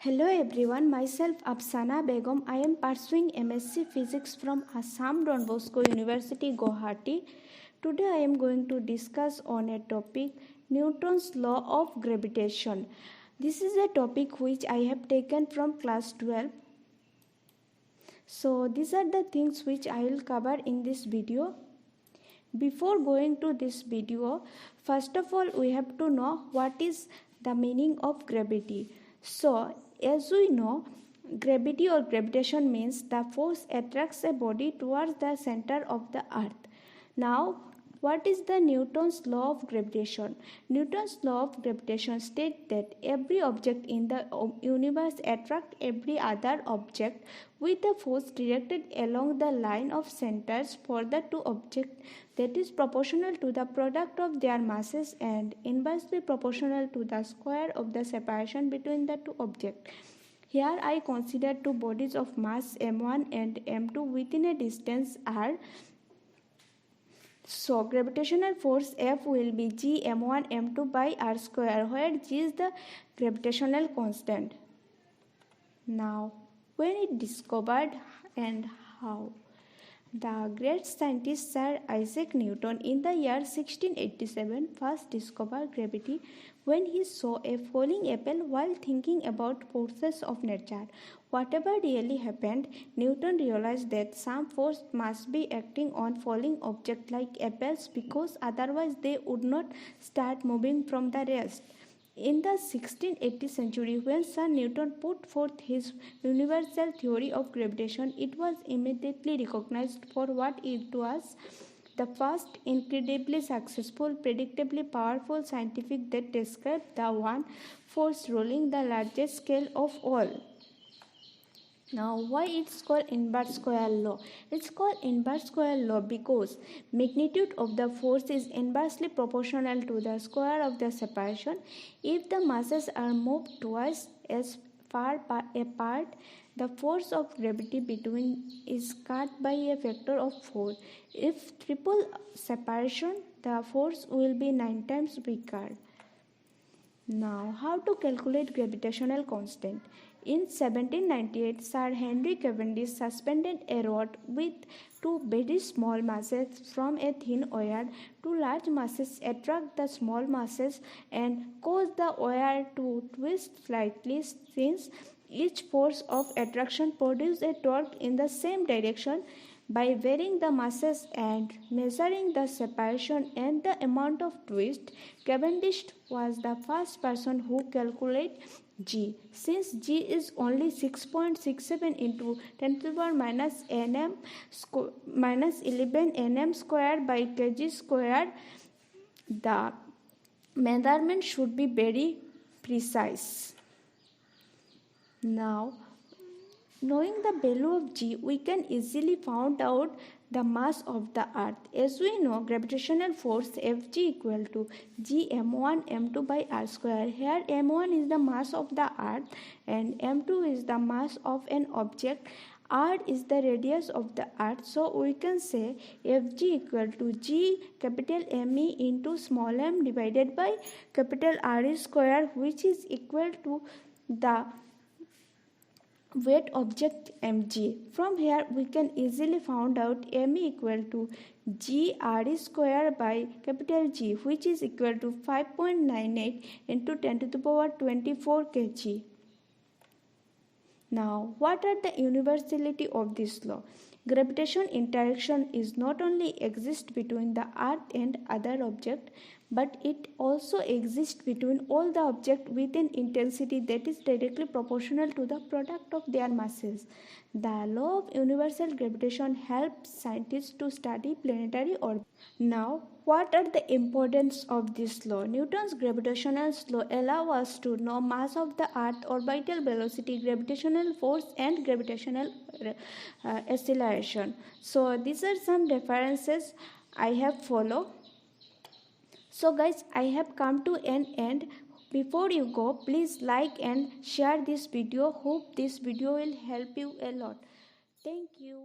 Hello everyone, myself Afsana Begum. I am pursuing MSc Physics from Assam Don Bosco University, Guwahati. Today I am going to discuss on a topic Newton's law of gravitation. This is a topic which I have taken from class 12. So these are the things which I will cover in this video. Before going to this video, first of all we have to know what is the meaning of gravity. So as we know, gravity or gravitation means the force attracts a body towards the center of the earth. Now, what is the Newton's law of gravitation? Newton's law of gravitation states that every object in the universe attracts every other object with a force directed along the line of centers for the two objects that is proportional to the product of their masses and inversely proportional to the square of the separation between the two objects. Here I consider two bodies of mass m1 and m2 within a distance r. So gravitational force F will be g m1 m2 by r square, where g is the gravitational constant. Now, when it discovered and how? The great scientist Sir Isaac Newton in the year 1687 first discovered gravity when he saw a falling apple while thinking about forces of nature. Whatever really happened, Newton realized that some force must be acting on falling objects like apples because otherwise they would not start moving from the rest. In the 1680th century, when Sir Newton put forth his universal theory of gravitation, it was immediately recognized for what it was: the first incredibly successful, predictably powerful scientific that described the one force ruling the largest scale of all. Now, why it's called inverse square law? It's called inverse square law because magnitude of the force is inversely proportional to the square of the separation. If the masses are moved twice as far apart, the force of gravity between is cut by a factor of 4. If triple separation, the force will be 9 times weaker. Now, how to calculate gravitational constant? In 1798, Sir Henry Cavendish suspended a rod with two very small masses from a thin wire. Two large masses attract the small masses and cause the wire to twist slightly, since each force of attraction produces a torque in the same direction. By varying the masses and measuring the separation and the amount of twist, Cavendish was the first person who calculated g. Since g is only 6.67 into 10 to the power minus 11 nm square by kg square, the measurement should be very precise. Now, knowing the value of g, we can easily find out the mass of the earth. As we know, gravitational force Fg equal to g m1 m2 by r square. Here m1 is the mass of the earth and m2 is the mass of an object. R is the radius of the earth, so we can say Fg equal to g capital Me into small m divided by capital R square, which is equal to the weight object mg. From here we can easily find out me equal to g r square by capital G, which is equal to 5.98 into 10 to the power 24 kg. Now, what are the universality of this law? Gravitation interaction is not only exist between the earth and other object, but it also exists between all the objects with an intensity that is directly proportional to the product of their masses. The law of universal gravitation helps scientists to study planetary orbits. Now, what are the importance of this law? Newton's gravitational law allow us to know mass of the earth, orbital velocity, gravitational force and gravitational acceleration. So these are some references I have followed. So guys, I have come to an end. Before you go, please like and share this video. Hope this video will help you a lot. Thank you.